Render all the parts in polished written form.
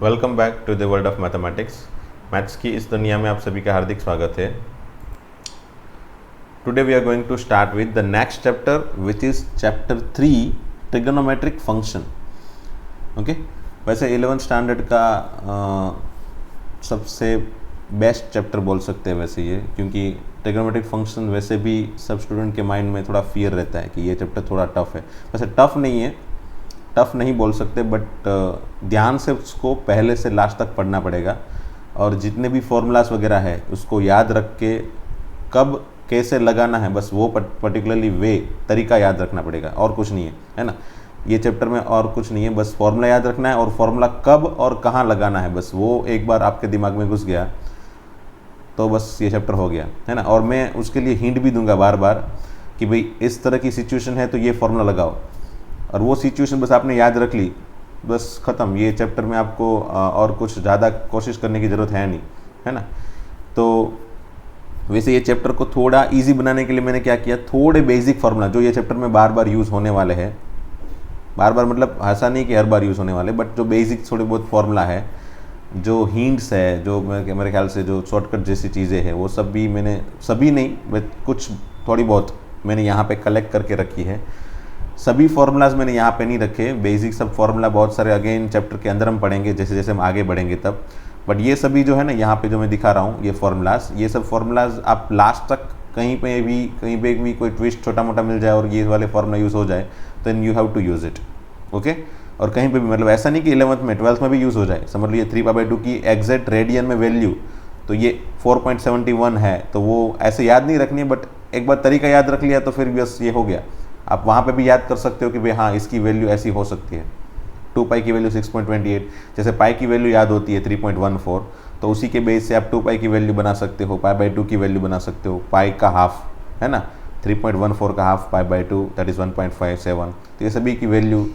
Welcome back to the world of mathematics. Maths की इस दुनिया में आप सभी का हार्दिक स्वागत है। Today we are going to start with the next chapter which is chapter 3 trigonometric function. Okay, वैसे 11th स्टैंडर्ड का सबसे बेस्ट चैप्टर बोल सकते हैं वैसे ये, क्योंकि ट्रिगोनोमेट्रिक फंक्शन वैसे भी सब स्टूडेंट के माइंड में थोड़ा फियर रहता है कि ये चैप्टर थोड़ा टफ है। वैसे टफ नहीं है, टफ नहीं बोल सकते, बट ध्यान से उसको पहले से लास्ट तक पढ़ना पड़ेगा और जितने भी फॉर्मूलाज वगैरह है उसको याद रख के कब कैसे लगाना है, बस वो पर्टिकुलरली वे तरीका याद रखना पड़ेगा, और कुछ नहीं है ना। ये चैप्टर में और कुछ नहीं है, बस फॉर्मूला याद रखना है और फॉर्मूला कब और कहाँ लगाना है, बस वो एक बार आपके दिमाग में घुस गया तो बस ये चैप्टर हो गया, है ना। और मैं उसके लिए हिंट भी दूंगा बार बार कि भाई इस तरह की सिचुएशन है तो ये फॉर्मूला लगाओ, और वो सिचुएशन बस आपने याद रख ली, बस ख़त्म। ये चैप्टर में आपको और कुछ ज़्यादा कोशिश करने की ज़रूरत है नहीं, है ना। तो वैसे ये चैप्टर को थोड़ा इजी बनाने के लिए मैंने क्या किया, थोड़े बेसिक फार्मूला जो ये चैप्टर में बार बार यूज़ होने वाले हैं, बार बार मतलब ऐसा नहीं कि हर बार यूज़ होने वाले, बट जो बेसिक थोड़े बहुत फार्मूला है, जो हिंट्स है, जो मेरे ख्याल से जो शॉर्टकट जैसी चीज़ें हैं, वो सब भी मैंने, सभी नहीं बट कुछ थोड़ी बहुत मैंने यहाँ पे कलेक्ट करके रखी है। सभी फार्मूलाज मैंने यहाँ पे नहीं रखे, बेसिक सब फार्मूला बहुत सारे अगेन चैप्टर के अंदर हम पढ़ेंगे जैसे जैसे हम आगे बढ़ेंगे तब, बट ये सभी जो है ना यहाँ पे जो मैं दिखा रहा हूँ ये फार्मूलाज, ये सब फार्मूलाज आप लास्ट तक कहीं पे भी कोई ट्विस्ट छोटा मोटा मिल जाए और ये वाले फार्मूला यूज़ हो जाए, then you have to use it. Okay, और कहीं पे भी मतलब ऐसा नहीं कि 11th में 12th में भी यूज़ हो जाए। समझ लीजिए 3π/2 की एग्जैक्ट रेडियन में वैल्यू तो ये 4.71 है, तो वो ऐसे याद नहीं रखनी है, बट एक बार तरीका याद रख लिया तो फिर बस ये हो गया। आप वहाँ पे भी याद कर सकते हो कि भाई हाँ इसकी वैल्यू ऐसी हो सकती है। 2π की वैल्यू 6.28, जैसे पाई की वैल्यू याद होती है 3.14, तो उसी के बेस से आप 2π की वैल्यू बना सकते हो, π/2 की वैल्यू बना सकते हो, पाई का हाफ है ना, 3.14 का हाफ π/2 दैट इज़ 1.57। तो ये सभी की वैल्यू,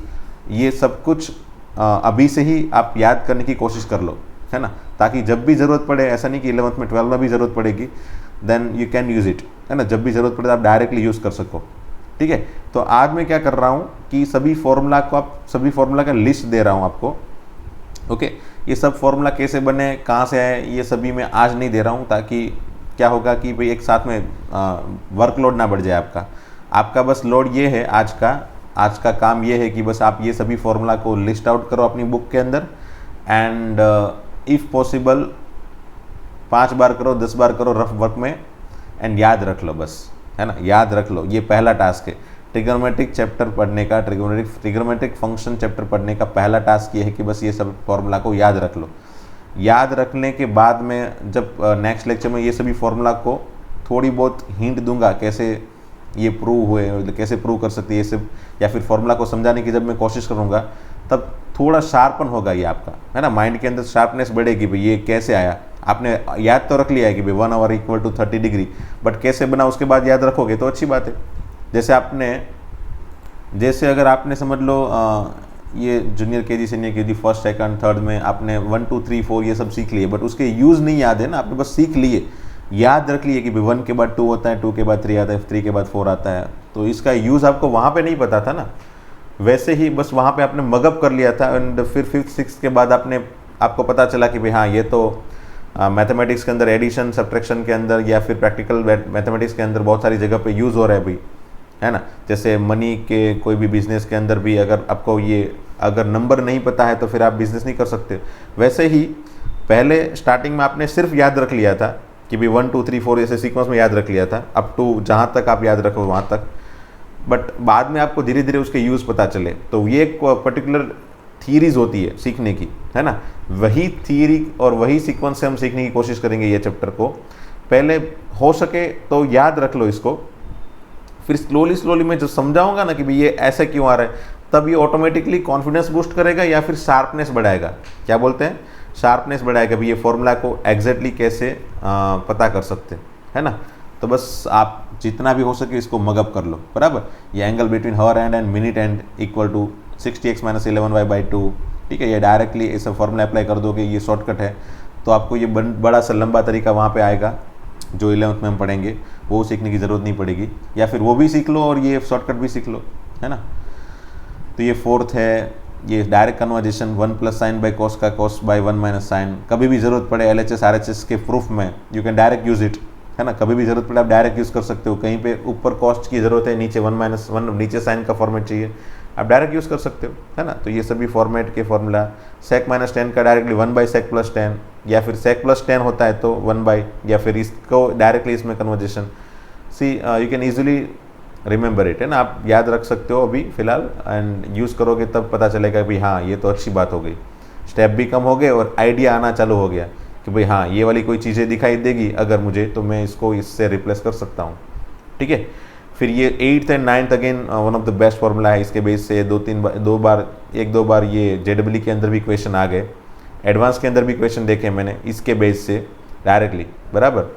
ये सब कुछ अभी से ही आप याद करने की कोशिश कर लो, है ना, ताकि जब भी ज़रूरत पड़े, ऐसा नहीं कि 11th में 12th में भी ज़रूरत पड़ेगी, then you can use it, है ना। जब भी ज़रूरत पड़े आप डायरेक्टली यूज़ कर सको, ठीक है। तो आज मैं क्या कर रहा हूँ कि सभी फॉर्मूला का लिस्ट दे रहा हूँ आपको। ओके, ये सब फॉर्मूला कैसे बने, कहाँ से आए, ये सभी मैं आज नहीं दे रहा हूँ, ताकि क्या होगा कि भाई एक साथ में वर्कलोड ना बढ़ जाए आपका बस लोड ये है आज का काम ये है कि बस आप ये सभी फॉर्मूला को लिस्ट आउट करो अपनी बुक के अंदर, एंड इफ़ पॉसिबल 5 बार करो, 10 बार करो रफ वर्क में, एंड याद रख लो, बस, है ना, याद रख लो। ये पहला टास्क है ट्रिगोनोमेट्रिक चैप्टर पढ़ने का, ट्रिगोनोमेट्रिक फंक्शन चैप्टर पढ़ने का पहला टास्क ये है कि बस ये सब फॉर्मूला को याद रख लो। याद रखने के बाद में जब नेक्स्ट लेक्चर में ये सभी फॉर्मूला को थोड़ी बहुत हिंट दूंगा कैसे ये प्रूव हुए, कैसे प्रूव कर सकते ये सब, या फिर फॉर्मूला को समझाने की जब मैं कोशिश करूँगा तब थोड़ा शार्पन होगा ये आपका, है ना, माइंड के अंदर शार्पनेस बढ़ेगी। भाई ये कैसे आया, आपने याद तो रख लिया है कि भाई 1 hour equal to 30 degree, but कैसे बना उसके बाद याद रखोगे तो अच्छी बात है। जैसे अगर आपने समझ लो ये junior KG, senior KG, first second third में आपने 1 2 3 4 ये सब सीख लिए, बट उसके यूज़ नहीं याद है ना, आपने बस सीख लिए, याद रख लिए कि भाई 1 के बाद 2 होता है, 2 के बाद 3 आता है, 3 के बाद 4 आता है, तो इसका यूज़ आपको वहाँ पे नहीं पता था ना। वैसे ही बस वहाँ पे आपने मगअप कर लिया था, एंड फिर 5th 6th के बाद आपको पता चला कि भाई हाँ ये तो मैथमेटिक्स के अंदर एडिशन सब्ट्रैक्शन के अंदर या फिर प्रैक्टिकल मैथमेटिक्स के अंदर बहुत सारी जगह पे यूज़ हो रहा है भाई, है ना। जैसे मनी के कोई भी बिजनेस के अंदर भी अगर आपको ये अगर नंबर नहीं पता है तो फिर आप बिजनेस नहीं कर सकते। वैसे ही पहले स्टार्टिंग में आपने सिर्फ याद रख लिया था कि भाई 1 2 3 4 ऐसे सीक्वेंस में याद रख लिया था, अप टू जहाँ तक आप याद रखो वहाँ तक, बट बाद में आपको धीरे धीरे उसके यूज़ पता चले। तो ये एक पर्टिकुलर थीरीज होती है सीखने की, है ना, वही थीरी और वही सीक्वेंस से हम सीखने की कोशिश करेंगे ये चैप्टर को। पहले हो सके तो याद रख लो इसको, फिर स्लोली मैं जो समझाऊंगा ना कि भाई ये ऐसे क्यों आ रहा है, तब ये ऑटोमेटिकली कॉन्फिडेंस बूस्ट करेगा या फिर शार्पनेस बढ़ाएगा। क्या बोलते हैं, शार्पनेस बढ़ाएगा भी, ये फॉर्मूला को एग्जैक्टली कैसे पता कर सकते हैं, है ना। तो बस आप जितना भी हो सके इसको मगअप कर लो, बराबर। ये angle between hour and minute and equal to 60x - 11y/2, ठीक है। ये डायरेक्टली ऐसा फॉर्मूला अप्लाई कर दोगे, ये शॉर्टकट है, तो आपको ये बड़ा सा लंबा तरीका वहाँ पे आएगा जो 11th में हम पढ़ेंगे, वो सीखने की ज़रूरत नहीं पड़ेगी, या फिर वो भी सीख लो और ये शॉर्टकट भी सीख लो, है ना। तो ये 4th है, ये direct conversation 1 plus sign by cos का कॉस बाई 1 माइनस साइन, कभी भी ज़रूरत पड़े LHS RHS के प्रूफ में you can direct use it, है ना, कभी भी ज़रूरत पड़े आप डायरेक्ट यूज़ कर सकते हो। कहीं पे ऊपर कॉस्ट की ज़रूरत है, नीचे 1 माइनस 1 नीचे साइन का फॉर्मेट चाहिए, आप डायरेक्ट यूज़ कर सकते हो, है ना। तो ये सभी फॉर्मेट के फॉर्मूला sec माइनस 10 का डायरेक्टली 1 बाई sec प्लस 10, या फिर sec प्लस 10 होता है तो 1 बाई, या फिर इसको डायरेक्टली इसमें conversion. See you can easily remember it, है ना, आप याद रख सकते हो अभी फ़िलहाल, एंड यूज़ करोगे तब पता चलेगा भाई हाँ ये तो अच्छी बात हो गई, स्टेप भी कम हो गए और आइडिया आना चालू हो गया कि भाई हाँ ये वाली कोई चीज़ें दिखाई देगी अगर मुझे, तो मैं इसको इससे रिप्लेस कर सकता हूँ, ठीक है। फिर ये 8th and 9th again one of the best formula है, इसके बेस से एक दो बार ये JEE के अंदर भी क्वेश्चन आ गए, एडवांस के अंदर भी क्वेश्चन देखे मैंने इसके बेस से डायरेक्टली, बराबर।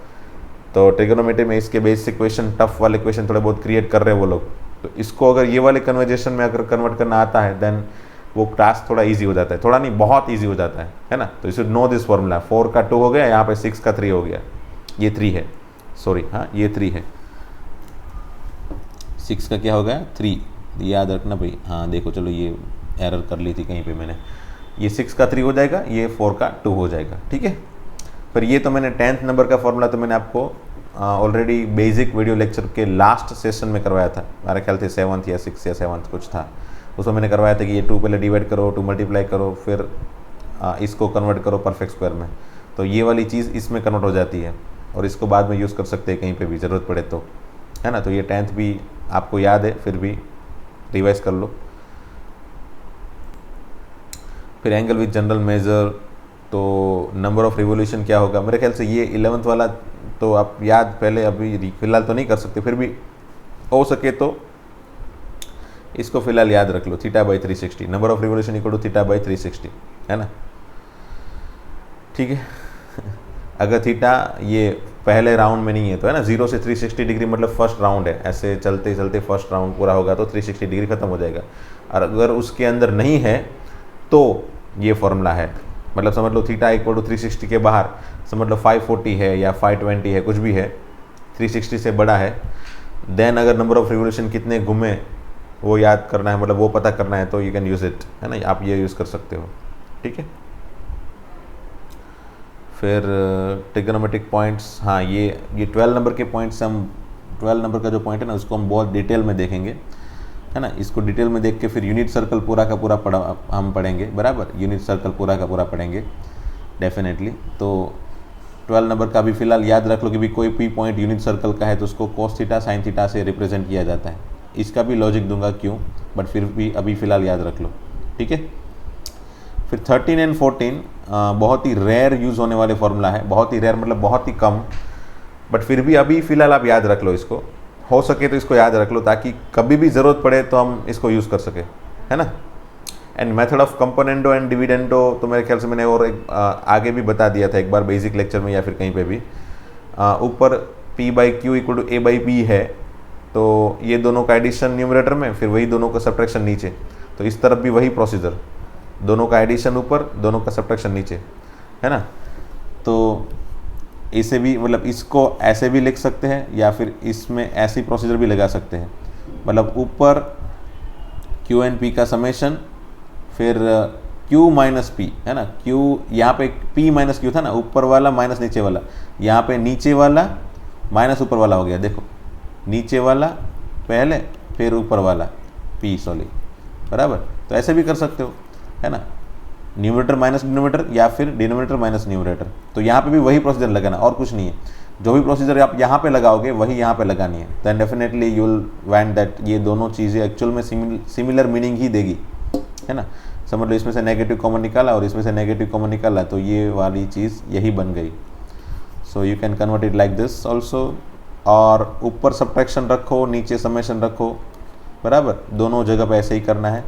तो ट्रिगोनोमेट्री में इसके बेस से क्वेश्चन, टफ वाले क्वेश्चन थोड़े बहुत क्रिएट कर रहे हैं वो लोग, तो इसको अगर ये वाले कन्वर्जेशन में अगर कन्वर्ट करना आता है देन वो टास्क थोड़ा ईजी हो जाता है, थोड़ा नहीं बहुत ईजी हो जाता है ना। तो you should know this formula, 4 का 2 हो गया, यहाँ पे 6 का 3 हो गया, ये 3 है, सॉरी हाँ ये 3 है, 6 का क्या हो गया 3, याद रखना भाई, हाँ देखो चलो ये एरर कर ली थी कहीं पे मैंने, ये 6 का 3 हो जाएगा, ये 4 का 2 हो जाएगा, ठीक है। फिर ये तो मैंने 10th नंबर का फॉर्मूला तो मैंने आपको ऑलरेडी बेसिक वीडियो लेक्चर के लास्ट सेशन में करवाया था, मेरा ख्याल से 7th या 6th या 7th कुछ था, उसमें मैंने करवाया था कि ये 2 पहले डिवाइड करो, 2 मल्टीप्लाई करो, फिर इसको कन्वर्ट करो परफेक्ट स्क्वायर में, तो ये वाली चीज़ इसमें कन्वर्ट हो जाती है और इसको बाद में यूज़ कर सकते हैं कहीं पे भी ज़रूरत पड़े तो, है ना। तो ये 10th भी आपको याद है, फिर भी रिवाइज कर लो। फिर एंगल विद जनरल मेजर, तो नंबर ऑफ रिवोल्यूशन क्या होगा, मेरे ख्याल से ये 11th वाला तो आप याद पहले अभी फिलहाल तो नहीं कर सकते, फिर भी हो सके तो इसको फिलहाल याद रख लो, θ/360, number of revolution equal to θ/360, है ना, ठीक है। अगर थीटा ये पहले राउंड में नहीं है तो, है ना, 0 से 360 डिग्री मतलब फर्स्ट राउंड है, ऐसे चलते चलते फर्स्ट राउंड पूरा होगा तो 360 डिग्री खत्म हो जाएगा, और अगर उसके अंदर नहीं है तो ये फॉर्मूला है, मतलब समझ लो थीटा इक्वल टू 360 के बाहर समझ लो 540 है या 520 है, कुछ भी है 360 से बड़ा है, देन अगर नंबर ऑफ रिवोल्यूशन कितने घूमे वो याद करना है, मतलब वो पता करना है, तो यू कैन यूज़ इट, है ना, आप ये यूज़ कर सकते हो, ठीक है। फिर ट्रिगोनोमेट्रिक पॉइंट्स, हाँ ये 12 नंबर के पॉइंट्स, हम 12 नंबर का जो पॉइंट है ना उसको हम बहुत डिटेल में देखेंगे, है ना, इसको डिटेल में देख के फिर यूनिट सर्कल पूरा का पूरा हम पढ़ेंगे, बराबर, यूनिट सर्कल पूरा का पूरा पढ़ेंगे डेफिनेटली। तो 12 नंबर का भी फिलहाल याद रख लो कि भी कोई भी पॉइंट यूनिट सर्कल का है तो उसको cos थीटा sin थीटा से रिप्रेजेंट किया जाता है, इसका भी लॉजिक दूंगा क्यों, बट फिर भी अभी फ़िलहाल याद रख लो, ठीक है। फिर 13 एंड 14 बहुत ही रेयर यूज़ होने वाले फॉर्मूला है, बहुत ही रेयर मतलब बहुत ही कम, बट फिर भी अभी फ़िलहाल आप याद रख लो इसको, हो सके तो इसको याद रख लो ताकि कभी भी ज़रूरत पड़े तो हम इसको यूज़ कर सके, है ना। And method of componendo and dividendo तो मेरे ख्याल से मैंने और एक आगे भी बता दिया था एक बार बेसिक लेक्चर में या फिर कहीं पे भी, ऊपर P/Q इक्वल टू A/B है, तो ये दोनों का एडिशन न्यूमरेटर में, फिर वही दोनों का सब्ट्रैक्शन नीचे, तो इस तरफ भी वही प्रोसीजर, दोनों का एडिशन ऊपर, दोनों का सब्ट्रैक्शन नीचे, है ना। तो इसे भी मतलब इसको ऐसे भी लिख सकते हैं या फिर इसमें ऐसी प्रोसीजर भी लगा सकते हैं, मतलब ऊपर Q एंड P का समेशन, फिर Q माइनस P, है ना, Q यहाँ पे P माइनस Q था ना, ऊपर वाला माइनस नीचे वाला, यहाँ पे नीचे वाला माइनस ऊपर वाला हो गया, देखो नीचे वाला पहले फिर ऊपर वाला P सॉरी, बराबर। तो ऐसे भी कर सकते हो, है ना, न्यूमरेटर माइनस डिनोमिनेटर या फिर डिनोमिनेटर माइनस न्यूमरेटर, तो यहाँ पे भी वही प्रोसीजर लगाना और कुछ नहीं है, जो भी प्रोसीजर आप यहाँ पे लगाओगे वही यहाँ पे लगानी है, then definitely you will find that ये दोनों चीज़ें एक्चुअल में सिमिलर मीनिंग ही देगी, है ना। समझ लो इसमें से नेगेटिव कॉमन निकाला और इसमें से नेगेटिव कॉमन निकाला तो ये वाली चीज़ यही बन गई, so you can convert it like this also, और ऊपर सब्ट्रैक्शन रखो नीचे समेशन रखो, बराबर, दोनों जगह पे ऐसे ही करना है,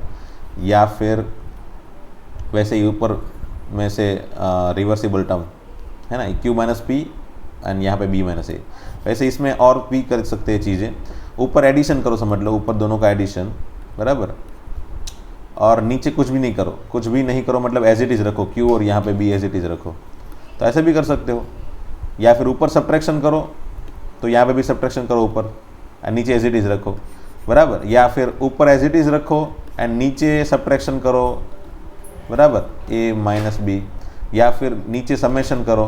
या फिर वैसे ही ऊपर में से रिवर्सिबल टर्म, है ना, Q माइनस P एंड यहाँ पे B माइनस A, वैसे इसमें और भी कर सकते हैं चीज़ें, ऊपर एडिशन करो, समझ लो ऊपर दोनों का एडिशन, बराबर, और नीचे कुछ भी नहीं करो, कुछ भी नहीं करो मतलब एज इट इज़ रखो Q और यहाँ पे B एज इट इज़ रखो, तो ऐसे भी कर सकते हो, या फिर ऊपर सब्ट्रैक्शन करो तो यहाँ पे भी सब्ट्रैक्शन करो ऊपर, और नीचे एज इट इज़ रखो, बराबर, या फिर ऊपर एज इट इज़ रखो एंड नीचे सब्ट्रैक्शन करो, बराबर, a माइनस बी, या फिर नीचे समेशन करो,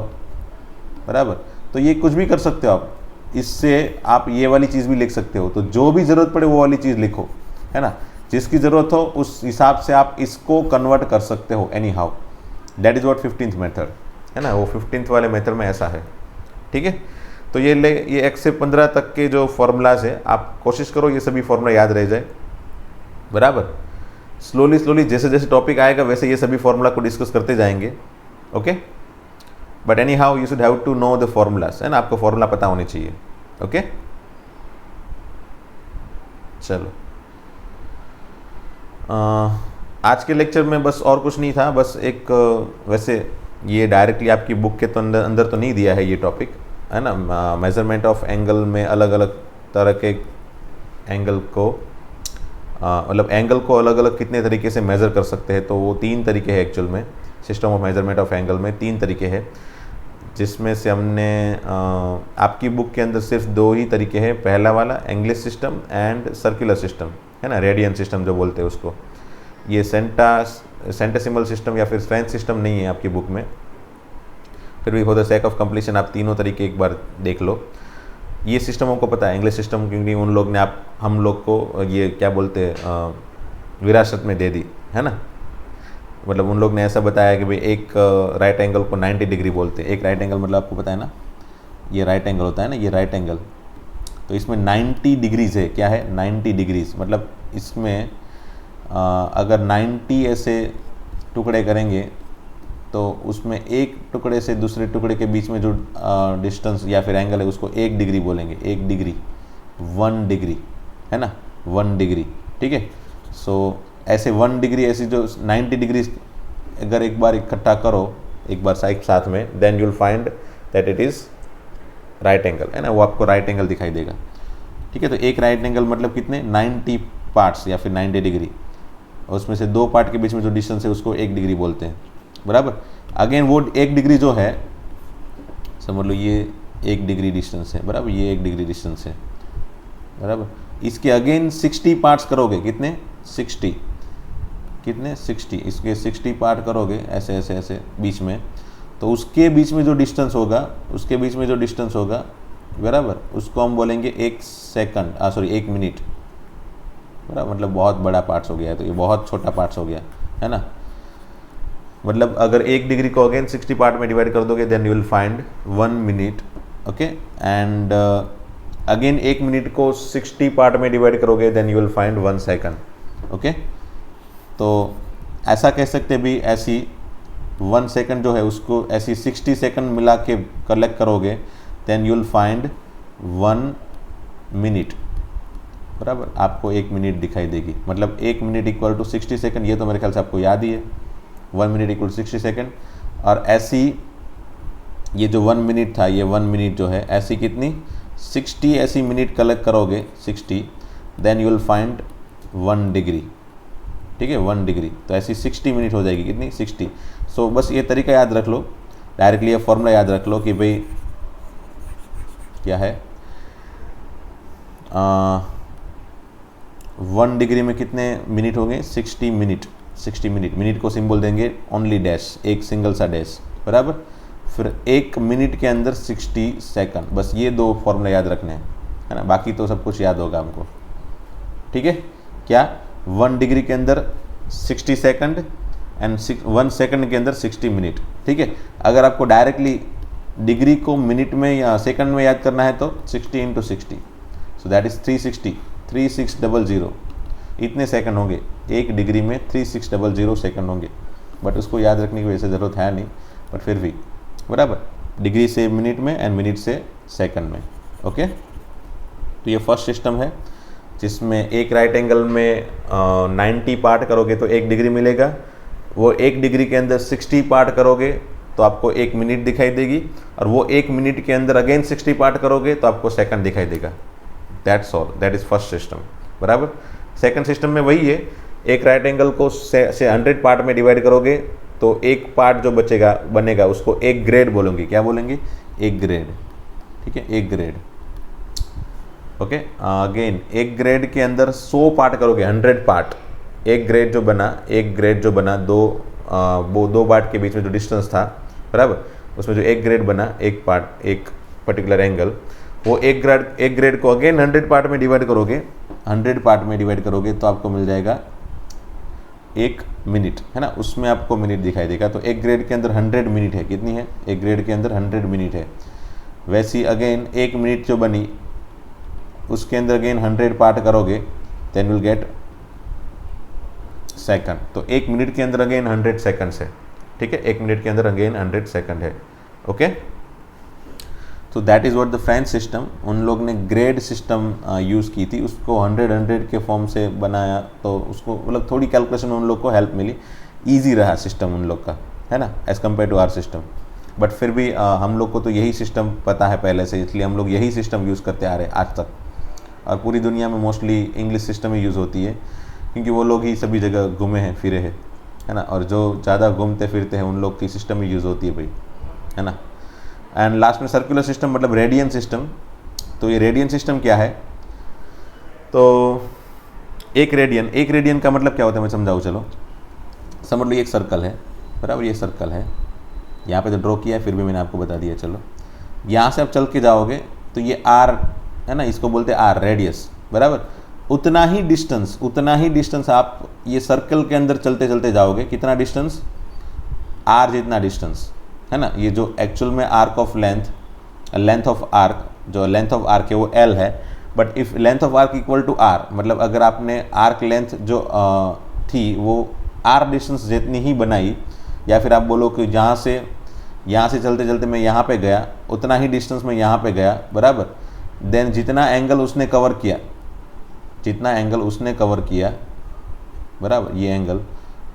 बराबर। तो ये कुछ भी कर सकते हो आप, इससे आप ये वाली चीज़ भी लिख सकते हो। तो जो भी ज़रूरत पड़े वो वाली चीज़ लिखो, है ना, जिसकी ज़रूरत हो उस हिसाब से आप इसको कन्वर्ट कर सकते हो any how. That is what 15th method है ना, वो 15th वाले मेथड में ऐसा है, ठीक है। तो ये 1 से 15 तक के जो फॉर्मूलाज है, आप कोशिश करो ये सभी फॉर्मूला याद रह जाए, बराबर। स्लोली जैसे जैसे टॉपिक आएगा वैसे ये सभी फॉर्मूला को डिस्कस करते जाएंगे, okay. But anyhow you should have to know the formulas, है ना, आपको फॉर्मूला पता होने चाहिए, ओके। चलो आज के लेक्चर में बस और कुछ नहीं था, बस एक वैसे ये डायरेक्टली आपकी बुक के तो अंदर तो नहीं दिया है ये टॉपिक, है ना। मेजरमेंट ऑफ एंगल में अलग अलग तरह के एंगल को मतलब एंगल को अलग अलग कितने तरीके से मेज़र कर सकते हैं, तो वो 3 तरीके हैं एक्चुअल में। System of measurement of angle में 3 तरीके हैं, जिसमें से हमने आपकी बुक के अंदर सिर्फ 2 ही तरीके हैं। पहला वाला English system and circular system, है ना, रेडियन सिस्टम जो बोलते हैं उसको। ये सेंटेसिमल सिस्टम या फिर फ्रेंच सिस्टम नहीं है आपकी बुक में, फिर भी for the sake of completion आप तीनों तरीके एक बार देख लो। ये सिस्टम हमको पता है इंग्लिश सिस्टम, क्योंकि उन लोग ने हम लोग को ये क्या बोलते हैं विरासत में दे दी, है ना। मतलब उन लोग ने ऐसा बताया कि भाई एक राइट एंगल को 90 डिग्री बोलते हैं। एक राइट एंगल मतलब आपको पता है ना, ये राइट एंगल होता है ना, ये राइट एंगल, तो इसमें 90 डिग्रीज है। क्या है 90 डिग्रीज, मतलब इसमें अगर 90 ऐसे टुकड़े करेंगे तो उसमें एक टुकड़े से दूसरे टुकड़े के बीच में जो डिस्टेंस या फिर एंगल है उसको 1 डिग्री बोलेंगे। 1 डिग्री, 1 डिग्री, है ना, 1 डिग्री, ठीक है। सो ऐसे 1 डिग्री, ऐसी जो 90 डिग्री अगर एक बार इकट्ठा करो एक बार साथ में, then you will find that it is right angle, है ना, वो आपको राइट एंगल दिखाई देगा, ठीक है। तो एक राइट एंगल मतलब कितने 90 पार्ट्स या फिर 90 डिग्री, और उसमें से 2 पार्ट के बीच में जो डिस्टेंस है उसको 1 डिग्री बोलते हैं, बराबर। अगेन वो 1 डिग्री जो है, समझ लो ये 1 डिग्री डिस्टेंस है, बराबर, ये 1 डिग्री डिस्टेंस है, बराबर। इसके अगेन 60 पार्ट्स करोगे, कितने 60, कितने 60, इसके 60 पार्ट करोगे ऐसे ऐसे ऐसे बीच में, तो उसके बीच में जो डिस्टेंस होगा, उसके बीच में जो डिस्टेंस होगा, बराबर, उसको हम बोलेंगे 1 सेकंड, सॉरी 1 मिनट, बराबर। मतलब बहुत बड़ा पार्ट्स हो गया है, तो ये बहुत छोटा पार्ट्स हो गया, है ना। मतलब अगर 1 डिग्री को अगेन 60 पार्ट में डिवाइड कर दोगे, then you will find 1 minute, okay. And again 1 minute को 60 पार्ट में डिवाइड करोगे, then you will find 1 second, okay. तो ऐसा कह सकते भी, ऐसी 1 सेकंड जो है उसको ऐसी 60 सेकंड मिला के कलेक्ट करोगे, then you will find 1 minute, बराबर। आपको 1 मिनट दिखाई देगी, मतलब 1 मिनट इक्वल टू 60 सेकंड, ये तो मेरे ख्याल से आपको याद ही है, 1 मिनट इक्वल 60 सेकंड। और ऐसी ये जो 1 मिनट था, ये 1 मिनट जो है ऐसी कितनी 60 ऐसी मिनट कलेक्ट करोगे 60, then you will find 1 degree, ठीक है, 1 डिग्री। तो ऐसी 60 मिनट हो जाएगी, कितनी 60। सो बस ये तरीका याद रख लो, डायरेक्टली ये फॉर्मूला याद रख लो कि भाई क्या है 1 डिग्री में कितने मिनट होंगे 60 मिनट, 60 मिनट। मिनट को सिंबल देंगे ओनली डैश, एक सिंगल सा डैश, बराबर। फिर 1 मिनट के अंदर 60 सेकंड, बस ये 2 फॉर्मूला याद रखने हैं, है ना, बाकी तो सब कुछ याद होगा हमको, ठीक है। क्या 1 डिग्री के अंदर 60 सेकंड एंड 1 सेकंड के अंदर 60 मिनट, ठीक है। अगर आपको डायरेक्टली डिग्री को मिनट में या सेकंड में याद करना है तो 60 इंटू 60, सो दैट इज़ 360, 3600 इतने सेकंड होंगे। 1 डिग्री में 3600 सेकंड होंगे, बट उसको याद रखने की वैसे ज़रूरत है नहीं, बट फिर भी, बराबर। डिग्री से मिनट में एंड मिनट से सेकंड में, ओके। तो ये फर्स्ट सिस्टम है जिसमें एक राइट एंगल में 90 पार्ट करोगे तो 1 डिग्री मिलेगा। वो 1 डिग्री के अंदर 60 पार्ट करोगे तो आपको 1 मिनट दिखाई देगी, और वो 1 मिनट के अंदर अगेन 60 पार्ट करोगे तो आपको सेकंड दिखाई देगा। That's all, that is first system, बराबर। सेकंड सिस्टम में वही है, एक राइट एंगल को से 100 पार्ट में डिवाइड करोगे तो एक पार्ट जो बनेगा उसको 1 ग्रेड बोलेंगे। क्या बोलेंगे 1 ग्रेड, ठीक है, 1 ग्रेड, ओके। अगेन 1 ग्रेड के अंदर 100 पार्ट करोगे, 100 पार्ट, एक ग्रेड जो बना वो दो पार्ट के बीच में जो डिस्टेंस था, बराबर, उसमें जो एक ग्रेड बना, एक पर्टिकुलर एंगल, वो एक ग्रेड को अगेन 100 पार्ट में डिवाइड करोगे तो आपको मिल जाएगा 1 मिनट, है ना। उसमें आपको मिनट दिखाई देगा। तो एक ग्रेड के अंदर 100 मिनट है, कितनी है, एक ग्रेड के अंदर 100 मिनट है। वैसी अगेन 1 मिनट जो बनी उसके अंदर अगेन 100 पार्ट करोगे, देन विल गेट सेकंड। तो 1 मिनट के अंदर अगेन 100 सेकंड्स है, ठीक है, 1 मिनट के अंदर अगेन 100 सेकंड है। ओके, तो that is what the French system, उन लोग ने ग्रेड सिस्टम यूज़ की थी, उसको 100 के फॉर्म से बनाया, तो उसको मतलब थोड़ी कैलकुलेशन उन लोग को हेल्प मिली, ईजी रहा सिस्टम उन लोग का, है ना, as compare to our system. But फिर भी हम लोग को तो यही सिस्टम पता है पहले से, इसलिए हम लोग यही सिस्टम यूज़ करते आ रहे हैं आज तक। और पूरी दुनिया में मोस्टली इंग्लिश सिस्टम ही यूज़ होती है, क्योंकि वो लोग ही सभी जगह घूमे हैं फिरे हैं, है ना, और जो ज़्यादा घूमते फिरते हैं उन लोग की सिस्टम ही यूज़ होती है भाई, है ना। एंड लास्ट में सर्कुलर सिस्टम मतलब रेडियन सिस्टम। तो ये रेडियन सिस्टम क्या है, तो एक रेडियन का मतलब क्या होता है मैं समझाऊँ, चलो समझ लो, ये एक सर्कल है, बराबर, ये सर्कल है, यहाँ पे तो ड्रॉ किया है, फिर भी मैंने आपको बता दिया। चलो यहाँ से आप चल के जाओगे तो ये आर है ना, इसको बोलते हैं आर, रेडियस, बराबर। उतना ही डिस्टेंस आप ये सर्कल के अंदर चलते चलते जाओगे, कितना डिस्टेंस, आर जितना डिस्टेंस, है ना। ये जो एक्चुअल में arc of length of arc, जो लेंथ ऑफ आर्क है वो एल है, but if length of arc equal to R, मतलब अगर आपने आर्क लेंथ जो थी वो आर डिस्टेंस जितनी ही बनाई, या फिर आप बोलो कि यहाँ से चलते चलते मैं यहाँ पे गया, उतना ही डिस्टेंस मैं यहाँ पे गया, बराबर, देन जितना एंगल उसने कवर किया, बराबर, ये एंगल,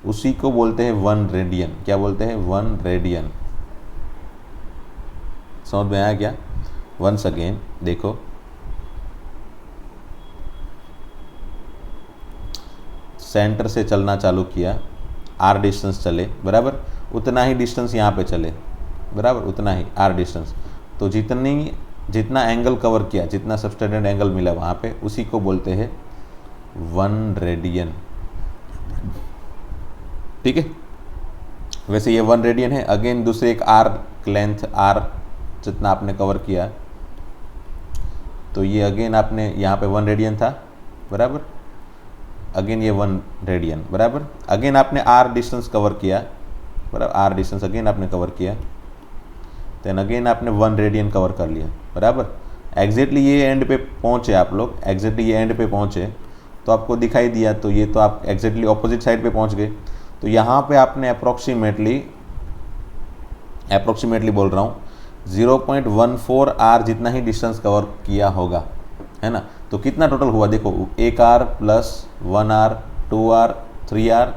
उसी को बोलते हैं 1 रेडियन। क्या बोलते हैं, 1 रेडियन। समझ में आया क्या? वंस अगेन देखो, सेंटर से चलना चालू किया, आर डिस्टेंस चले, बराबर, उतना ही डिस्टेंस यहाँ पे चले, बराबर, उतना ही आर डिस्टेंस। तो जितना एंगल कवर किया, जितना सबटेंडेंट एंगल मिला वहाँ पे, उसी को बोलते हैं 1 रेडियन, ठीक है। वैसे ये 1 रेडियन है। अगेन दूसरे एक आर्क लेंथ, आर जितना आपने कवर किया, तो ये अगेन आपने यहाँ पे 1 रेडियन था, बराबर, अगेन ये 1 रेडियन, बराबर, अगेन आपने आर डिस्टेंस कवर किया, बराबर, आर डिस्टेंस अगेन आपने कवर किया, देन अगेन आपने 1 रेडियन कवर कर लिया, बराबर। एग्जैक्टली ये एंड पे पहुँचे आप लोग, एग्जैक्टली ये एंड पे पहुँचे तो आपको दिखाई दिया, तो ये तो आप एग्जैक्टली ऑपोजिट साइड पे पहुँच गए। तो यहाँ पे आपने अप्रोक्सीमेटली बोल रहा हूँ 0.14 आर जितना ही डिस्टेंस कवर किया होगा, है ना। तो कितना टोटल हुआ देखो, 1 R plus 1 R, 2 R, 3 R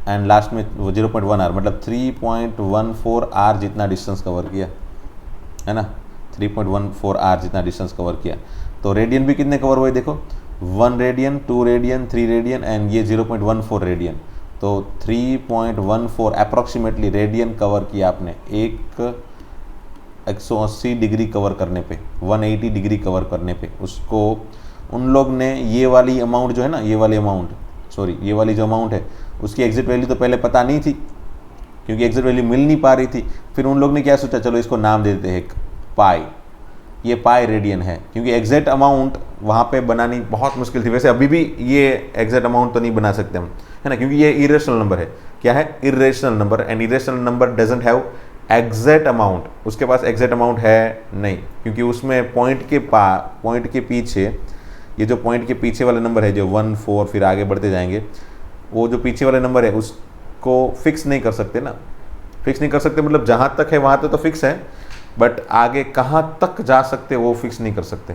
and last में 0.1 आर, मतलब 3.14 आर जितना डिस्टेंस कवर किया, है ना, 3.14 आर जितना डिस्टेंस कवर किया। तो रेडियन भी कितने कवर हुए देखो, 1 रेडियन, 2 रेडियन, 3 रेडियन एंड ये 0.14 रेडियन। तो 3.14 अप्रॉक्सीमेटली रेडियन कवर किया आपने, 180 डिग्री कवर करने पे, 180 डिग्री कवर करने पे। उसको उन लोग ने ये वाली अमाउंट जो है ना, ये वाली जो अमाउंट है उसकी एग्जिट वैल्यू तो पहले पता नहीं थी, क्योंकि एग्जिट वैल्यू मिल नहीं पा रही थी। फिर उन लोग ने क्या सोचा, चलो इसको नाम दे देते हैं पाई, ये पाई रेडियन है, क्योंकि एग्जैक्ट अमाउंट वहाँ पे बनानी बहुत मुश्किल थी। वैसे अभी भी ये एग्जैक्ट अमाउंट तो नहीं बना सकते हम, है ना, क्योंकि ये इरेशनल नंबर है। क्या है, irrational number, and irrational number doesn't have exact amount, उसके पास एग्जैक्ट अमाउंट है नहीं, क्योंकि उसमें पॉइंट के पीछे, ये जो पॉइंट के पीछे वाला नंबर है जो 1, 4 फिर आगे बढ़ते जाएंगे, वो जो पीछे वाला नंबर है उसको फिक्स नहीं कर सकते ना, फिक्स नहीं कर सकते मतलब जहाँ तक है वहाँ तक तो फिक्स है, बट आगे कहाँ तक जा सकते वो फिक्स नहीं कर सकते।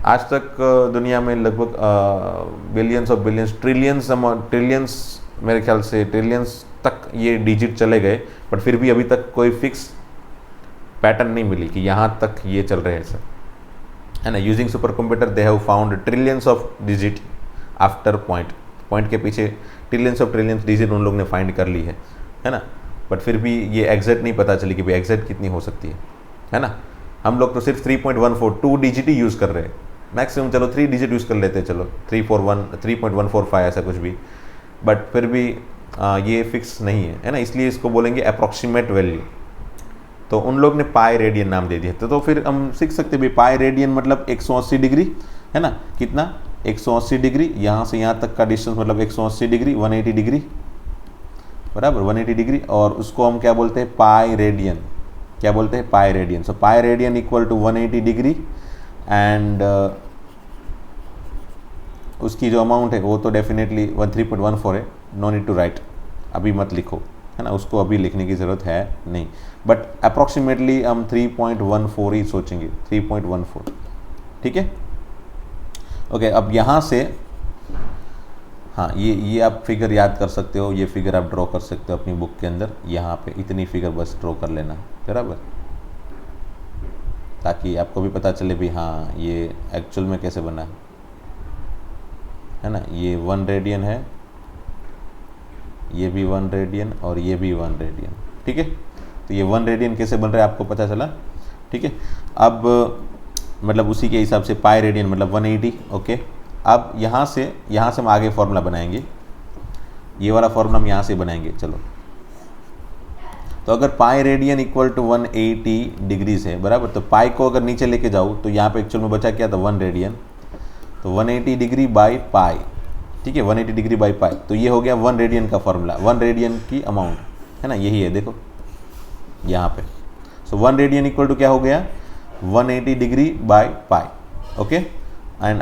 आज तक दुनिया में लगभग बिलियंस ऑफ बिलियंस, ट्रिलियंस मेरे ख्याल से ट्रिलियंस तक ये डिजिट चले गए, बट फिर भी अभी तक कोई फिक्स पैटर्न नहीं मिली कि यहाँ तक ये चल रहे हैं सर, है ना। Using super computer they have found trillions of digit after point के पीछे ट्रिलियंस डिजिट उन लोग ने फाइंड कर ली है ना। बट फिर भी ये एग्जैक्ट नहीं पता चली कि भाई एग्जैक्ट कितनी हो सकती है ना। हम लोग तो सिर्फ 3.14 2 डिजिट ही यूज़ कर रहे हैं, मैक्सिमम चलो 3 डिजिट यूज़ कर लेते हैं, चलो 3.145 ऐसा कुछ भी, बट फिर भी ये फिक्स नहीं है ना, इसलिए इसको बोलेंगे अप्रॉक्सीमेट वैल्यू। तो उन लोग ने पाई रेडियन नाम दे दिया, तो फिर हम सीख सकते भी पाई रेडियन मतलब 180 डिग्री है ना, कितना 180 डिग्री, यहाँ से यहाँ तक का डिस्टेंस मतलब 180 डिग्री, 180 डिग्री बराबर 180 डिग्री, और उसको हम क्या बोलते हैं पाई रेडियन, क्या बोलते हैं pi radian. So pi radian equal to 180 degree and उसकी जो अमाउंट है वो तो डेफिनेटली 13.14 है, नो नीड टू राइट, अभी मत लिखो है ना, उसको अभी लिखने की ज़रूरत है नहीं, बट अप्रॉक्सीमेटली हम 3.14 ही सोचेंगे, 3.14 ठीक है। ओके, अब यहाँ से हाँ ये आप फिगर याद कर सकते हो, ये फिगर आप ड्रॉ कर सकते हो अपनी बुक के अंदर, यहाँ पे इतनी फिगर बस ड्रॉ कर लेना बराबर, ताकि आपको भी पता चले भी हाँ ये एक्चुअल में कैसे बना है ना। ये 1 रेडियन है, ये भी 1 रेडियन और ये भी 1 रेडियन, ठीक है। तो ये 1 रेडियन कैसे बन रहा है आपको पता चला, ठीक है। अब मतलब उसी के हिसाब से पाई रेडियन मतलब 180, ओके। अब यहाँ से हम आगे फॉर्मूला बनाएंगे, ये वाला फॉर्मूला हम यहाँ से बनाएंगे, चलो। तो अगर pi radian equal to 180 degrees है बराबर, तो पाई को अगर नीचे लेके जाऊँ तो यहाँ पे एक्चुअल में बचा क्या था 1 रेडियन, तो 180 डिग्री बाई पाई, ठीक है 180 डिग्री बाई पाई, तो ये हो गया 1 रेडियन का फॉर्मूला, 1 रेडियन की अमाउंट है ना, यही है देखो यहाँ पे। सो 1 रेडियन इक्वल टू क्या हो गया 180 degree by pi, okay. And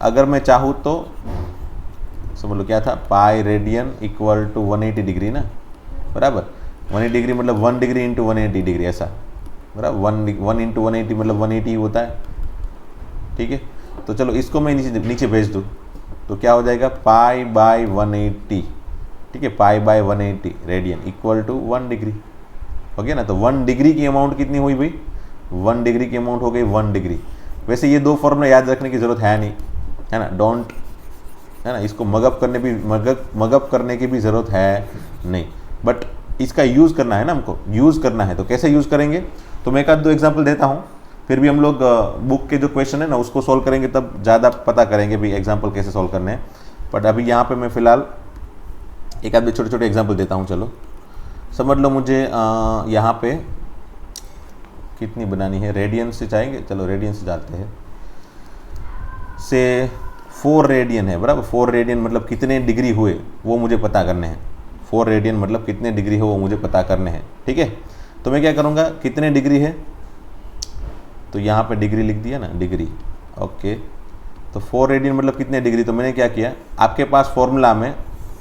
अगर मैं चाहूँ तो समझ लो क्या था, pi radian equal to 180 degree ना बराबर, 180 डिग्री मतलब 1 डिग्री इंटू 180 डिग्री ऐसा बराबर, 1 इंटू 180 मतलब 180 होता है, ठीक है। तो चलो इसको मैं नीचे भेज दूँ तो क्या हो जाएगा पाई बाई 180, ठीक है, pi by 180 radian equal to 1 degree हो गया ना। तो 1 डिग्री की अमाउंट कितनी हुई भाई, 1 डिग्री की अमाउंट हो गई 1 डिग्री। वैसे ये दो फॉर्मूला याद रखने की ज़रूरत है नहीं है ना, डोंट है ना, इसको मगअप करने की भी ज़रूरत है नहीं, बट इसका यूज़ करना है ना, हमको यूज़ करना है। तो कैसे यूज़ करेंगे, तो मैं एक आध दो एग्जाम्पल देता हूँ, फिर भी हम लोग बुक के जो क्वेश्चन है ना उसको सॉल्व करेंगे, तब ज़्यादा पता करेंगे भी एग्जाम्पल कैसे सॉल्व करने हैं। बट अभी यहाँ पे मैं फ़िलहाल एक आध छोटे छोटे एग्जाम्पल देता हूँ। चलो समझ लो मुझे यहाँ पे कितनी बनानी है, रेडियन से चाहेंगे, चलो रेडियन से जाते हैं। से 4 रेडियन है बराबर, 4 रेडियन मतलब कितने डिग्री हुए वो मुझे पता करने हैं, 4 रेडियन मतलब कितने डिग्री हो वो मुझे पता करने हैं, ठीक है। तो मैं क्या करूँगा, कितने डिग्री है तो यहाँ पे डिग्री लिख दिया ना, डिग्री, ओके। तो 4 रेडियन मतलब कितने डिग्री, तो मैंने क्या किया, आपके पास फॉर्मूला में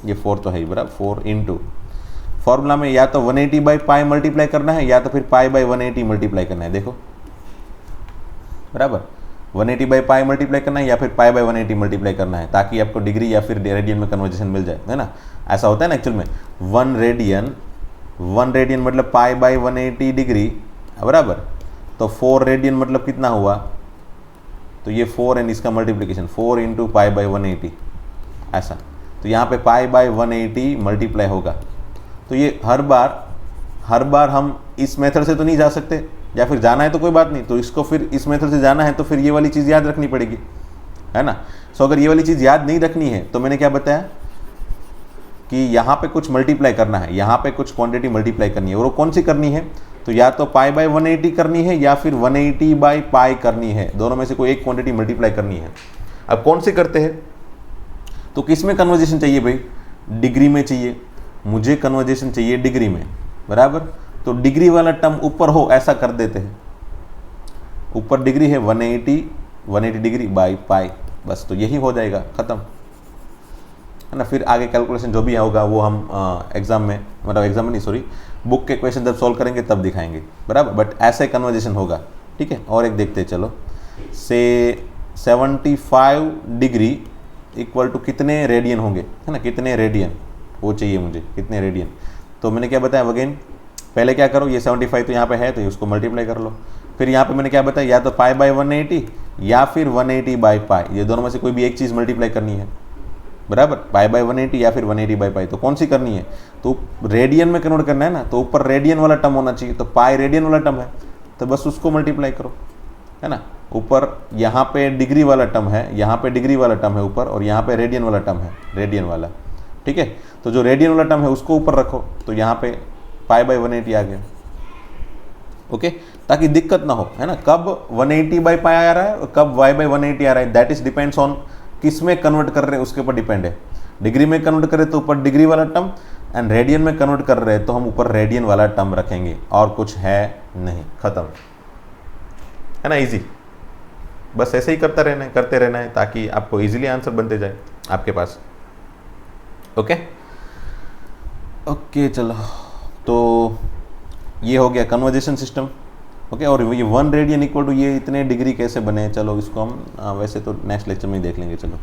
ये 4 तो है ही बराबर, 4 इंटू फॉर्मूला में या तो 180 बाई पाई मल्टीप्लाई करना है, या तो फिर पाई बाई 180 मल्टीप्लाई करना है, देखो बराबर 180 बाई पाई मल्टीप्लाई करना है या फिर पाई बाई 180 मल्टीप्लाई करना है, ताकि आपको डिग्री या फिर रेडियन में कन्वर्जेशन मिल जाए, है ना। ऐसा होता है ना एक्चुअल में, 1 रेडियन मतलब पाई बाई 180 डिग्री बराबर, तो 4 रेडियन मतलब कितना हुआ, तो ये 4 एंड इसका मल्टीप्लिकेशन 4 इंटू पाई बाई 180 ऐसा, तो यहाँ पे पाई बाई 180 मल्टीप्लाई होगा। तो ये हर बार हम इस मेथड से तो नहीं जा सकते, या फिर जाना है तो कोई बात नहीं, तो इसको फिर इस मेथड से जाना है तो फिर ये वाली चीज़ याद रखनी पड़ेगी, है ना। सो अगर ये वाली चीज़ याद नहीं रखनी है तो मैंने क्या बताया कि यहाँ पे कुछ मल्टीप्लाई करना है, यहाँ पे कुछ क्वांटिटी मल्टीप्लाई करनी है, और वो कौन सी करनी है, तो या तो पाई बाई 180 करनी है या फिर 180 बाई पाई करनी है, दोनों में से कोई एक क्वांटिटी मल्टीप्लाई करनी है। अब कौन सी करते हैं, तो किस में कन्वर्जेशन चाहिए भाई, डिग्री में चाहिए, मुझे कन्वर्जेशन चाहिए डिग्री में बराबर। तो डिग्री वाला टर्म ऊपर हो ऐसा कर देते हैं, ऊपर डिग्री है 180 डिग्री बाई पाई, बस तो यही हो जाएगा, ख़त्म है ना। फिर आगे कैलकुलेशन जो भी होगा वो हम एग्जाम में नहीं सॉरी बुक के क्वेश्चन जब सॉल्व करेंगे तब दिखाएंगे बराबर, बट ऐसे कन्वर्जेशन होगा, ठीक है। और एक देखते चलो, से 75 डिग्री इक्वल टू कितने रेडियन होंगे, है ना, कितने रेडियन वो चाहिए मुझे, कितने रेडियन। तो मैंने क्या बताया अगेन, पहले क्या करो, ये 75 तो यहाँ पे है तो उसको मल्टीप्लाई कर लो। फिर यहाँ पे मैंने क्या बताया, या तो पाई बाई 180 या फिर 180 बाई पाई, ये दोनों में से कोई भी एक चीज़ मल्टीप्लाई करनी है बराबर, पाई बाई 180 या फिर 180 बाई पाई, तो कौन सी करनी है, तो रेडियन में कन्वर्ट करना है ना, तो ऊपर रेडियन वाला टर्म होना चाहिए, तो पाई रेडियन वाला टर्म है तो बस उसको मल्टीप्लाई करो, है ना। ऊपर यहाँ पे डिग्री वाला टर्म है, यहाँ पे डिग्री वाला टर्म है ऊपर, और यहाँ पे रेडियन वाला टर्म है, रेडियन वाला, ठीक है। तो जो रेडियन वाला टर्म है उसको ऊपर रखो, तो यहाँ पे π/180 आ गया, ओके, ताकि दिक्कत ना हो, है ना। कब 180/π आ रहा है और कब y/180 आ रहा है, दैट इज डिपेंड्स ऑन किस में कन्वर्ट कर रहे हैं उसके ऊपर डिपेंड है। डिग्री में कन्वर्ट करें तो ऊपर डिग्री वाला टर्म, एंड रेडियन में कन्वर्ट कर रहे हैं तो हम ऊपर रेडियन वाला टर्म रखेंगे, और कुछ है नहीं, खत्म, है ना, इजी। बस ऐसे ही करते रहना है ताकि आपको इजीली आंसर बनते जाए आपके पास, ओके। चलो, तो ये हो गया कन्वर्जेशन सिस्टम, ओके। और ये 1 रेडियन इक्वल टू ये इतने डिग्री कैसे बने, चलो इसको हम वैसे तो नेक्स्ट लेक्चर में ही देख लेंगे, चलो,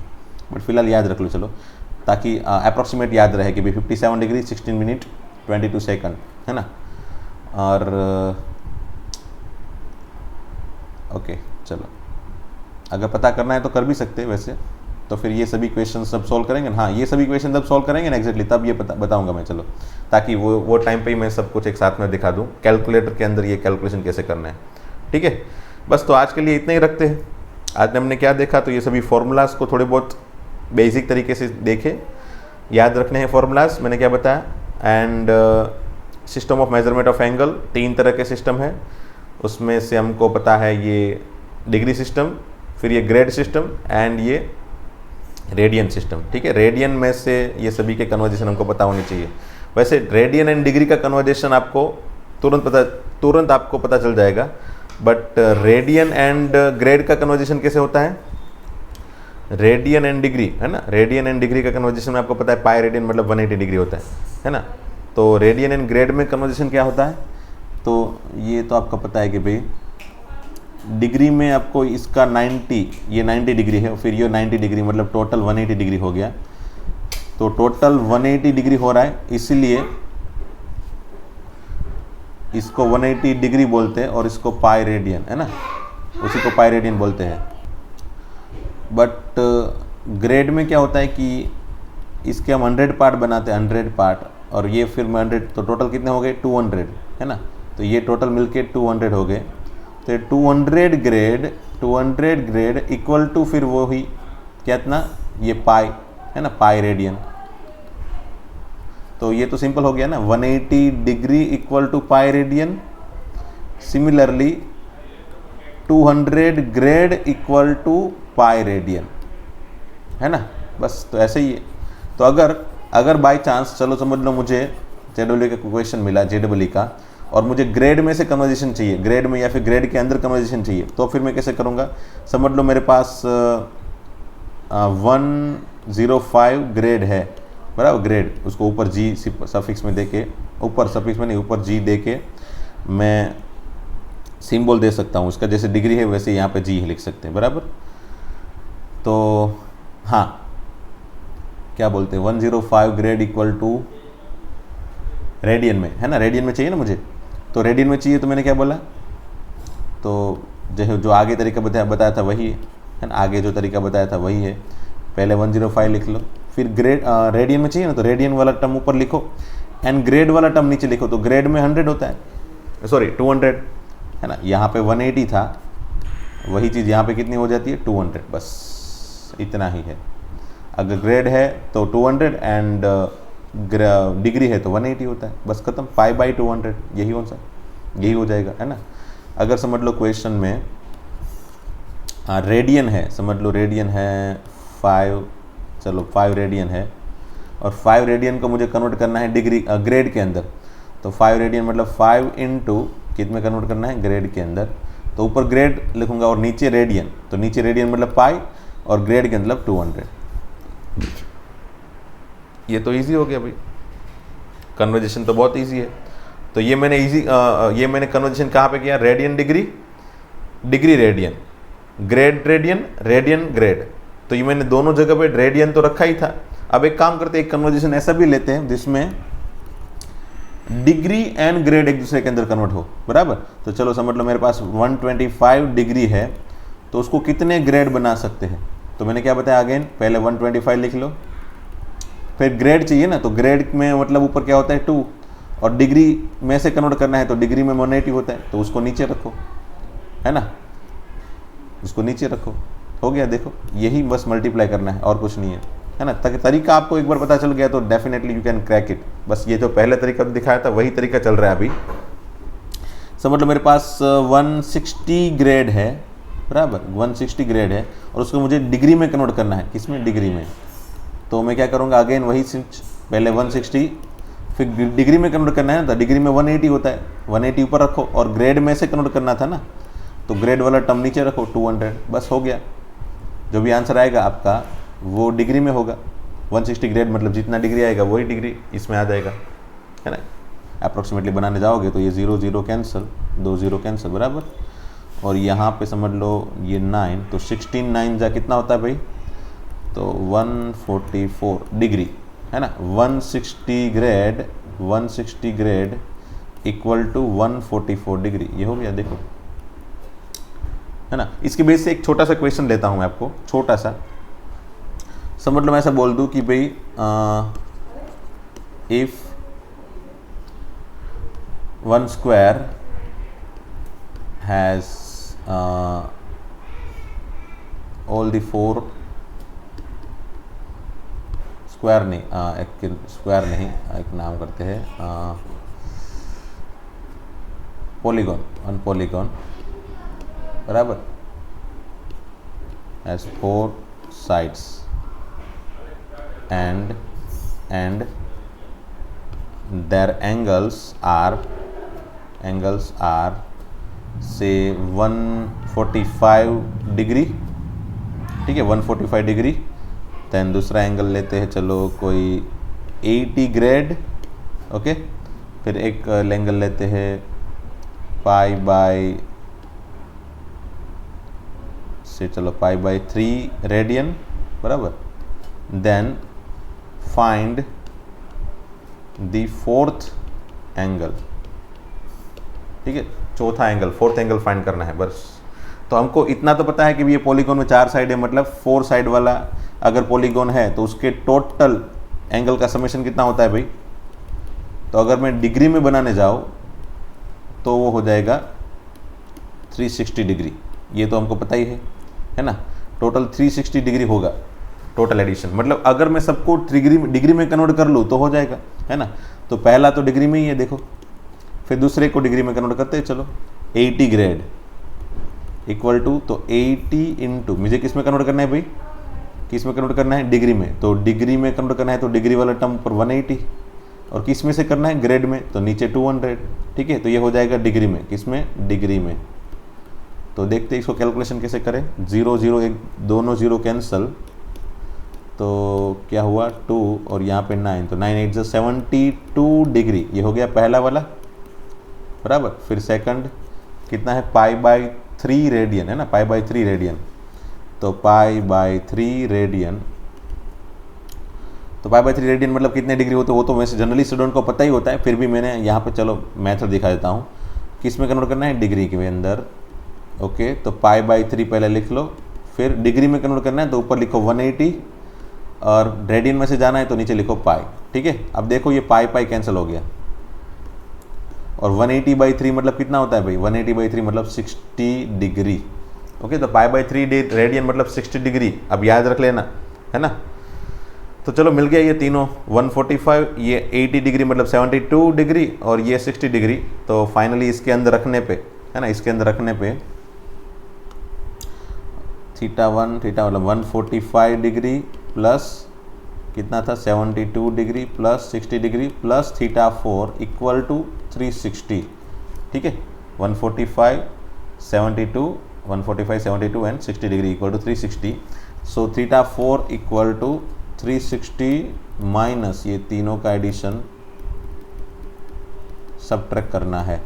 बट फिलहाल याद रख लो, चलो, ताकि अप्रॉक्सीमेट याद रहे कि भाई 57 डिग्री 16 मिनट 22 सेकंड, है ना। और ओके, चलो, अगर पता करना है तो कर भी सकते हैं वैसे, तो फिर ये सभी क्वेश्चन सब सॉल्व करेंगे, हाँ ये सभी क्वेश्चन जब सॉल्व करेंगे ना एग्जैक्टली तब ये बताऊंगा मैं, चलो, ताकि वो टाइम पे ही मैं सब कुछ एक साथ में दिखा दूं, कैलकुलेटर के अंदर ये कैलकुलेशन कैसे करना है, ठीक है। बस तो आज के लिए इतना ही रखते हैं। आज हमने क्या देखा, तो ये सभी फॉर्मूलाज को थोड़े बहुत बेसिक तरीके से देखे, याद रखने हैं फॉर्मूलाज, मैंने क्या बताया। And system of measurement of angle, 3 तरह के सिस्टम है, उसमें से हमको पता है ये डिग्री सिस्टम, फिर ये ग्रेड सिस्टम, एंड ये रेडियन सिस्टम, ठीक है। रेडियन में से ये सभी के कन्वर्जेशन हमको पता होनी चाहिए। वैसे रेडियन एंड डिग्री का कन्वर्जेशन आपको तुरंत आपको पता चल जाएगा, बट रेडियन एंड ग्रेड का कन्वर्जेशन कैसे होता है, रेडियन एंड डिग्री, है ना, रेडियन एंड डिग्री का कन्वर्जेशन में आपको पता है पाई रेडियन मतलब 180 डिग्री होता है ना। तो रेडियन एंड ग्रेड में कन्वर्जेशन क्या होता है, तो ये तो आपका पता है कि भाई डिग्री में आपको इसका 90, ये 90 डिग्री है, फिर ये 90 डिग्री, मतलब टोटल 180 डिग्री हो गया। तो टोटल 180 डिग्री हो रहा है, इसलिए इसको 180 डिग्री बोलते हैं, और इसको पाई रेडियन, है ना, उसी को पाई रेडियन बोलते हैं। बट ग्रेड में क्या होता है कि इसके हम 100 पार्ट बनाते हैं, 100 पार्ट, और ये फिर 100, तो टोटल कितने हो गए 200, है ना। तो ये टोटल मिलके 200 हो गए। तो 200 ग्रेड इक्वल टू फिर वो ही कितना, ये पाई, है ना, पाई रेडियन। तो ये तो सिंपल हो गया ना, 180 degree equal to pi radian. Similarly 200 grade equal to pi radian, है ना। बस तो ऐसे ही है। तो अगर बाय चांस, चलो समझ लो मुझे जेडब्ल्यू का क्वेश्चन मिला, जेडब्ल्यू का, और मुझे ग्रेड में से कन्वर्जेशन चाहिए, ग्रेड में या फिर ग्रेड के अंदर कन्वर्जेशन चाहिए, तो फिर मैं कैसे करूँगा। समझ लो मेरे पास 105 ग्रेड है, बराबर, ग्रेड, उसको ऊपर जी सफिक्स में देके, ऊपर सफिक्स में नहीं, ऊपर जी देके मैं सिंबल दे सकता हूँ उसका, जैसे डिग्री है वैसे यहाँ पे जी लिख सकते हैं, बराबर। तो हाँ, क्या बोलते हैं, 105 ग्रेड इक्वल टू रेडियन में, है ना, रेडियन में चाहिए ना मुझे, तो रेडियन में चाहिए, तो मैंने क्या बोला, तो जो आगे तरीका बताया था वही है ना, आगे जो तरीका बताया था वही है। पहले 105 लिख लो, फिर ग्रेड रेडियन में चाहिए ना, तो रेडियन वाला टर्म ऊपर लिखो, एंड ग्रेड वाला टर्म नीचे लिखो। तो ग्रेड में 100 होता है, सॉरी 200, है ना, यहाँ पे 180 था, वही चीज़ यहाँ पे कितनी हो जाती है 200, बस इतना ही है। अगर ग्रेड है तो 200 एंड डिग्री है तो 180 होता है, बस खत्म, π/200, यही हो जाएगा, है ना। अगर समझ लो क्वेश्चन में रेडियन है, समझ लो रेडियन है 5, चलो 5 रेडियन है, और 5 रेडियन को मुझे कन्वर्ट करना है डिग्री ग्रेड के अंदर, तो 5 रेडियन मतलब 5 इंटू कित में कन्वर्ट करना है, ग्रेड के अंदर। तो ऊपर ग्रेड लिखूंगा और नीचे रेडियन, तो नीचे रेडियन मतलब पाई और ग्रेड के मतलब 200। ये तो इजी हो गया भाई, कन्वर्जेशन तो बहुत इजी है। तो ये मैंने कन्वर्जेशन कहाँ पे किया, radian degree, degree radian, grade radian, radian grade. तो ये मैंने दोनों जगह पे रेडियन तो रखा ही था। अब एक काम करते हैं, एक कन्वर्जेशन ऐसा भी लेते हैं जिसमें डिग्री एंड ग्रेड एक दूसरे के अंदर कन्वर्ट हो, बराबर। तो चलो समझ लो मेरे पास 125 डिग्री है, तो उसको कितने ग्रेड बना सकते हैं। तो मैंने क्या बताया, अगेन पहले 125 लिख लो, फिर ग्रेड चाहिए ना, तो ग्रेड में मतलब ऊपर क्या होता है 2, और डिग्री में से कन्वर्ट करना है तो डिग्री में 180 होता है, तो उसको नीचे रखो, है ना। उसको नीचे रखो, हो गया। देखो यही बस मल्टीप्लाई करना है और कुछ नहीं है ना। तरीका आपको एक बार पता चल गया तो definitely you can crack it. बस ये जो पहले तरीका दिखाया था वही तरीका चल रहा है अभी। समझ लो मेरे पास 160 ग्रेड है, बराबर 160 ग्रेड है, और उसको मुझे डिग्री में कन्वर्ट करना है। किसमें? डिग्री में। तो मैं क्या करूँगा, अगेन वही स्विच, पहले 160 फिर डिग्री में कन्वर्ट करना है ना, तो डिग्री में 180 होता है, 180 ऊपर रखो, और ग्रेड में से कन्वर्ट करना था ना, तो ग्रेड वाला टर्म नीचे रखो 200, बस हो गया। जो भी आंसर आएगा आपका वो डिग्री में होगा। 160 ग्रेड मतलब जितना डिग्री आएगा वही डिग्री इसमें आ जाएगा, है ना। अप्रॉक्सीमेटली बनाने जाओगे तो ये 0 0 कैंसिल, 2 0 कैंसिल, बराबर। और यहाँ पे समझ लो ये 9, तो 16 9 जा कितना होता है भाई, तो 144 डिग्री, है ना। 160 ग्रेड इक्वल टू 144 डिग्री, ये हो गया। देखो, है ना। इसके बेस से एक छोटा सा क्वेश्चन लेता हूँ मैं आपको, छोटा सा। समझ लो मैं ऐसा बोल दूँ कि भाई if 1 square has all the 4 square नहीं, एक स्क्वायर नहीं, एक नाम करते हैं पॉलीगॉन, 1 पॉलीगॉन, बराबर, has 4 sides and their angles are say 145 degree, ठीक है, 145 डिग्री। दैन दूसरा एंगल लेते हैं, चलो कोई 80 ग्रेड, ओके। फिर एक एंगल लेते हैं पाई बाय से, चलो पाई बाय 3 रेडियन, बराबर। Then find the 4th angle, ठीक है, चौथा एंगल, 4th एंगल फाइंड करना है बस। तो हमको इतना तो पता है कि ये पॉलीगॉन में 4 साइड है, मतलब 4 साइड वाला अगर पॉलीगॉन है तो उसके टोटल एंगल का समेशन कितना होता है भाई। तो अगर मैं डिग्री में बनाने जाऊँ तो वो हो जाएगा 360 डिग्री, ये तो हमको पता ही है ना। टोटल 360 डिग्री होगा टोटल एडिशन, मतलब अगर मैं सबको डिग्री में कन्वर्ट कर लूँ तो हो जाएगा, है ना। तो पहला तो डिग्री में ही है, देखो। फिर दूसरे को डिग्री में कन्वर्ट करते हैं, चलो 80 ग्रेड इक्वल टू, तो 80 इंटू, मुझे किस में कन्वर्ट करना है भाई, किस में कन्वर्ट करना है, डिग्री में। तो डिग्री में कन्वर्ट करना है तो डिग्री वाला टर्म पर 180, और किस में से करना है, ग्रेड में, तो नीचे 200, ठीक है। तो ये हो जाएगा डिग्री में, किस में, डिग्री में। तो देखते हैं इसको कैलकुलेशन कैसे करें। 0 0 एक दोनों 0 कैंसल, तो क्या हुआ 2 और यहाँ पे 9, तो 9 8 72 डिग्री, ये हो गया पहला वाला, बराबर। फिर सेकंड कितना है, पाई बाय 3 रेडियन, है ना, पाई बाय 3 रेडियन। तो पाई बाय 3 रेडियन, तो पाई बाय 3 रेडियन मतलब कितने डिग्री होते हैं वो तो वैसे जनरली स्टूडेंट को पता ही होता है, फिर भी मैंने यहाँ पे चलो मेथड दिखा देता हूँ। किस में कन्वर्ट करना है, डिग्री के अंदर, ओके। तो पाई बाय 3 पहले लिख लो, फिर डिग्री में कन्वर्ट करना है तो ऊपर लिखो 180, और रेडियन में से जाना है तो नीचे लिखो पाई, ठीक है। अब देखो ये पाई पाई कैंसिल हो गया, और 180/3 मतलब कितना होता है भाई, 180/3 मतलब 60 डिग्री, ओके। तो पाई बाय 3 रेडियन मतलब 60 डिग्री, अब याद रख लेना, है ना। तो चलो मिल गया ये तीनों, 145, ये 80 डिग्री मतलब 72 डिग्री, और ये 60 डिग्री। तो फाइनली इसके अंदर रखने पे, है ना, इसके अंदर रखने पे थीटा मतलब 145 डिग्री प्लस कितना था, 72 degree plus 60 degree plus theta 4 equal to 360, ठीक है। 145 72 and 60 degree equal to 360। So theta 4 equal to 360 minus ये तीनों का एडिशन सबट्रैक्ट करना है।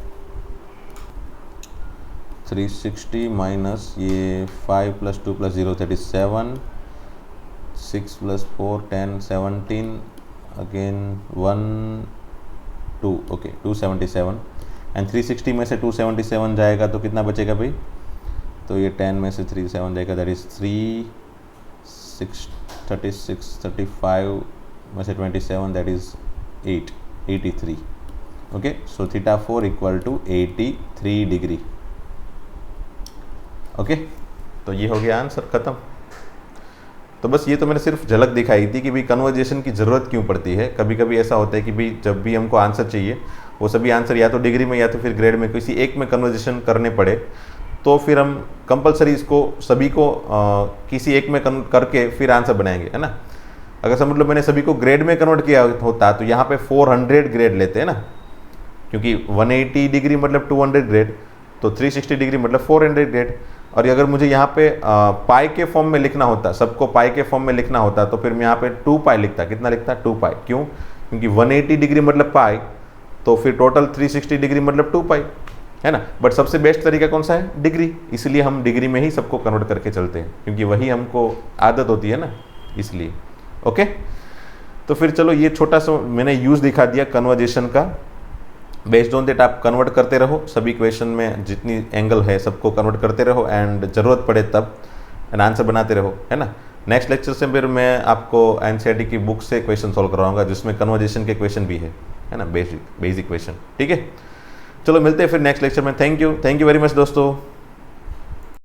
360 माइनस ये 5 + 2 + 0 that is 7, 6 + 4 10 17, again 1 2, okay 277, and 360 में से 277 जाएगा तो कितना बचेगा भाई, तो ये 10 में से 3 7 जाएगा, दैट इज़ 3 6 36 35 में से 27, that is 8 83, okay. So theta 4 equal to 83 degree, okay. तो ये हो गया आंसर, ख़त्म। तो बस ये तो मैंने सिर्फ झलक दिखाई थी कि भाई कन्वर्जेशन की ज़रूरत क्यों पड़ती है। कभी कभी ऐसा होता है कि भाई जब भी हमको आंसर चाहिए वो सभी आंसर या तो डिग्री में या तो फिर ग्रेड में किसी एक में कन्वर्जेशन करने पड़े, तो फिर हम कंपलसरी इसको सभी को किसी एक में करके फिर आंसर बनाएंगे, है ना। अगर समझ लो मैंने सभी को ग्रेड में कन्वर्ट किया होता तो यहाँ पे 400 ग्रेड लेते हैं ना, क्योंकि 180 डिग्री मतलब 200 ग्रेड, तो 360 डिग्री मतलब 400 ग्रेड। और अगर मुझे यहाँ पे पाई के फॉर्म में लिखना होता, सबको पाई के फॉर्म में लिखना होता, तो फिर मैं यहाँ पे 2 पाई लिखता। कितना लिखता? 2 पाई। क्यों? क्योंकि 180 डिग्री मतलब पाई, तो फिर टोटल 360 डिग्री मतलब 2 पाई, है ना। बट सबसे बेस्ट तरीका कौन सा है? डिग्री। इसलिए हम डिग्री में ही सबको कन्वर्ट करके चलते हैं, क्योंकि वही हमको आदत होती है ना, इसलिए। ओके, तो फिर चलो ये छोटा सा मैंने यूज़ दिखा दिया कन्वर्जेशन का। बेस्ड ऑन दैट आप कन्वर्ट करते रहो, सभी क्वेश्चन में जितनी एंगल है सबको कन्वर्ट करते रहो, एंड ज़रूरत पड़े तब एंड आंसर बनाते रहो, है ना। नेक्स्ट लेक्चर से फिर मैं आपको एनसीईआरटी की बुक से क्वेश्चन सॉल्व करवाऊंगा, जिसमें कन्वर्जेशन के क्वेश्चन भी है ना, बेसिक क्वेश्चन। ठीक है, चलो मिलते हैं फिर नेक्स्ट लेक्चर में। थैंक यू वेरी मच दोस्तों।